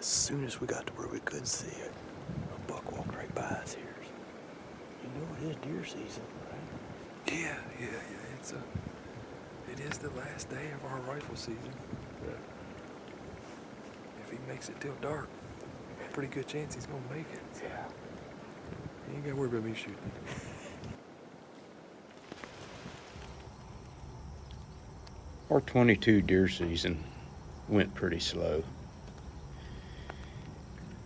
as soon as we got to where we couldn't see it, a buck walked right by us here. You know it is deer season, right? Yeah. It is the last day of our rifle season. Yeah. If he makes it till dark, pretty good chance he's gonna make it. Yeah. You ain't gotta worry about me shooting. Our 22 deer season went pretty slow.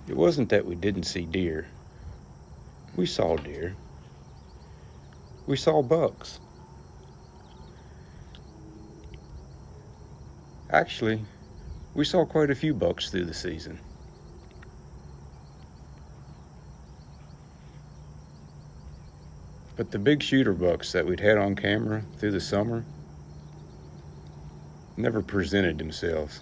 It wasn't that we didn't see deer. We saw deer. We saw bucks. Actually, we saw quite a few bucks through the season. But the big shooter bucks that we'd had on camera through the summer never presented themselves.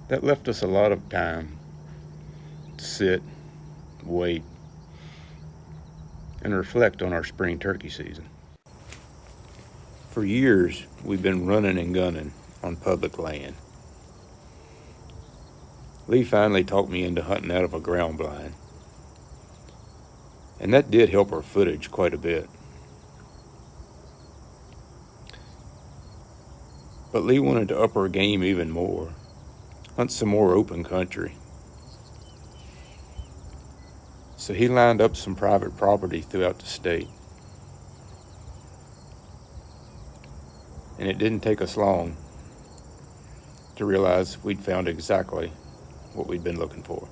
That left us a lot of time to sit, wait, and reflect on our spring turkey season. For years, we've been running and gunning on public land. Lee finally talked me into hunting out of a ground blind, and that did help our footage quite a bit. But Lee wanted to up our game even more, hunt some more open country. So he lined up some private property throughout the state. And it didn't take us long to realize we'd found exactly what we'd been looking for.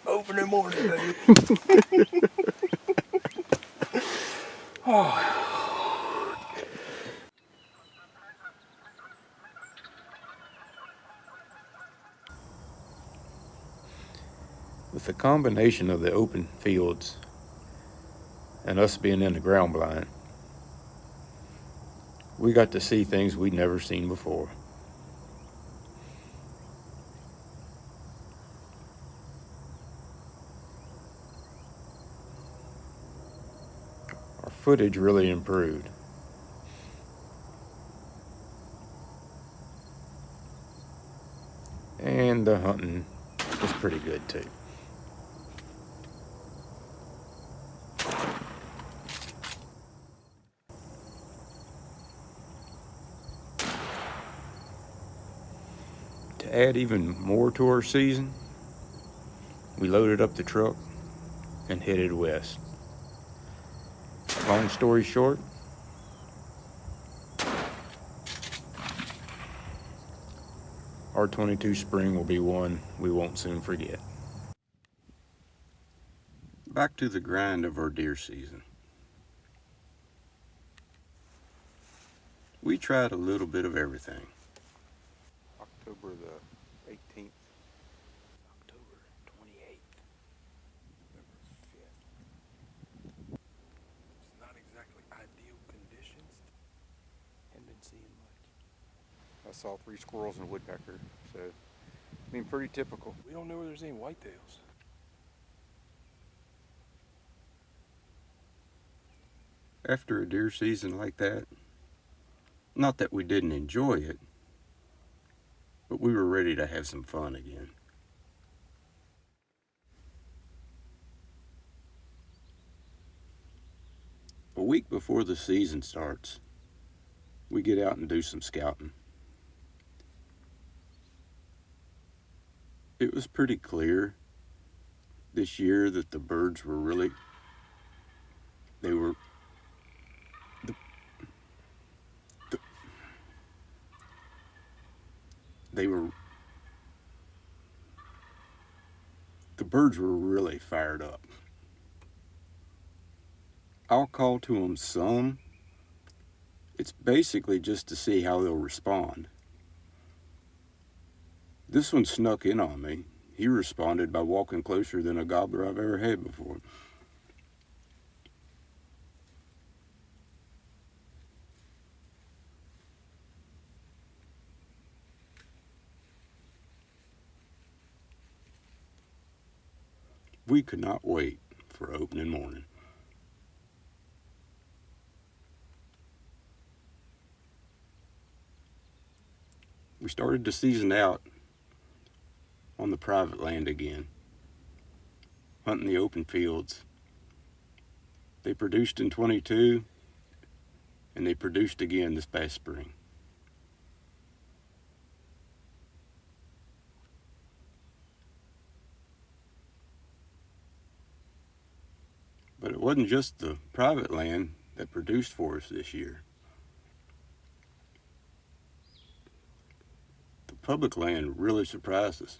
Opening morning, baby. With the combination of the open fields and us being in the ground blind, we got to see things we'd never seen before. Our footage really improved. And the hunting was pretty good too. To add even more to our season, we loaded up the truck and headed west. Long story short, our 22 spring will be one we won't soon forget. Back to the grind of our deer season. We tried a little bit of everything. October the 18th. October 28th. November 5th. It's not exactly ideal conditions. Haven't been seeing much. I saw 3 squirrels and a woodpecker, so I mean pretty typical. We don't know where there's any whitetails. After a deer season like that, not that we didn't enjoy it, but we were ready to have some fun again. A week before the season starts, we get out and do some scouting. It was pretty clear this year that the birds were really, they were, the birds were really fired up. I'll call to them some. It's basically just to see how they'll respond. This one snuck in on me. He responded by walking closer than a gobbler I've ever had before. We could not wait for opening morning. We started the season out on the private land again, hunting the open fields. They produced in 22, and they produced again this past spring. But it wasn't just the private land that produced for us this year. The public land really surprised us.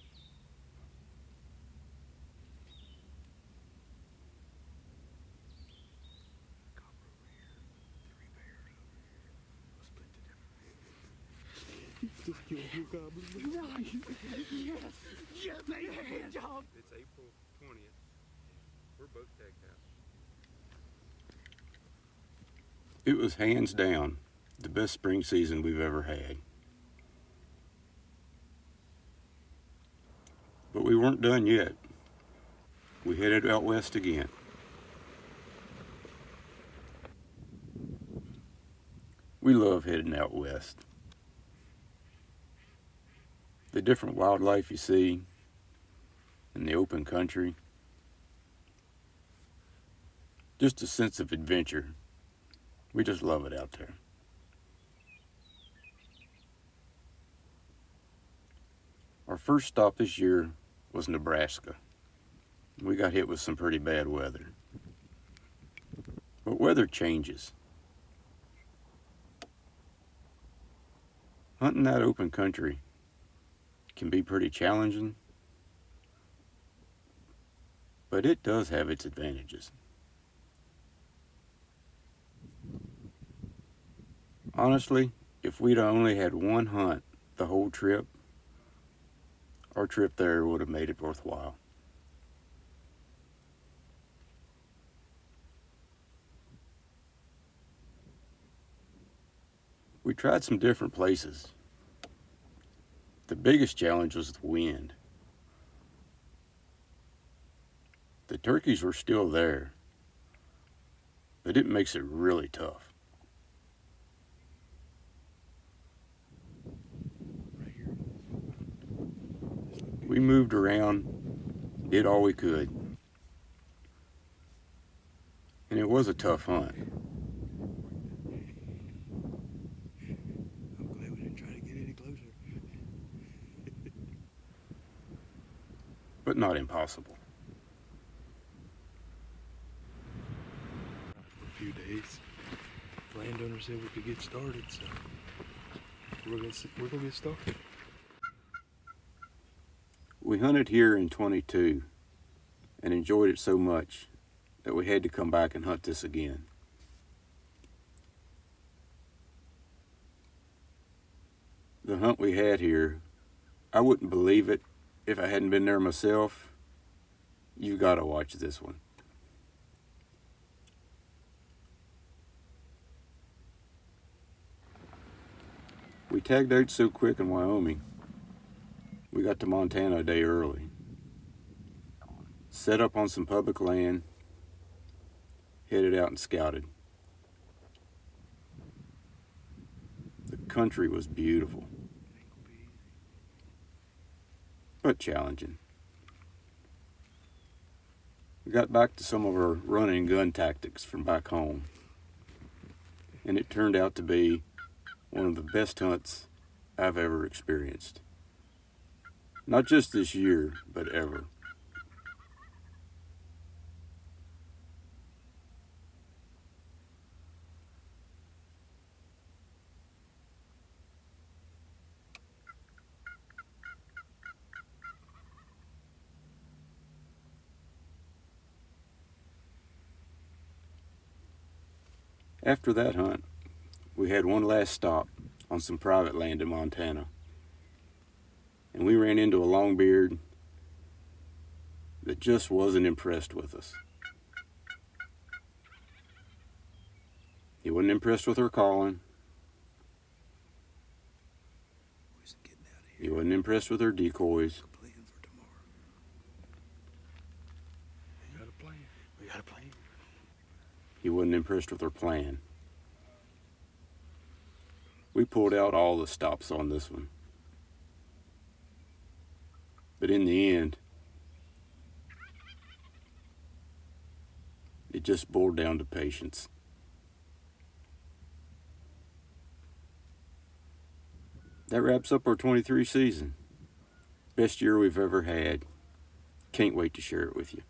It's April 20th. We're both tagged out. It was hands down the best spring season we've ever had. But we weren't done yet. We headed out west again. We love heading out west. The different wildlife you see in the open country. Just a sense of adventure. We just love it out there. Our first stop this year was Nebraska. We got hit with some pretty bad weather. But weather changes. Hunting that open country can be pretty challenging, but it does have its advantages. Honestly, if we'd only had one hunt the whole trip, our trip there would have made it worthwhile. We tried some different places. The biggest challenge was the wind. The turkeys were still there, but it makes it really tough. We moved around, did all we could, and it was a tough hunt. I'm glad we didn't try to get any closer. But not impossible. For a few days, landowner said we could get started, so we're gonna get started. We hunted here in 22 and enjoyed it so much that we had to come back and hunt this again. The hunt we had here, I wouldn't believe it if I hadn't been there myself. You've got to watch this one. We tagged out so quick in Wyoming, we got to Montana a day early. Set up on some public land, headed out and scouted. The country was beautiful, but challenging. We got back to some of our run and gun tactics from back home, and it turned out to be one of the best hunts I've ever experienced. Not just this year, but ever. After that hunt, we had one last stop on some private land in Montana. And we ran into a longbeard that just wasn't impressed with us. He wasn't impressed with our calling. He wasn't impressed with our decoys. Plan for tomorrow. We got a plan. He wasn't impressed with our plan. We pulled out all the stops on this one. But in the end, it just boiled down to patience. That wraps up our 23 season. Best year we've ever had. Can't wait to share it with you.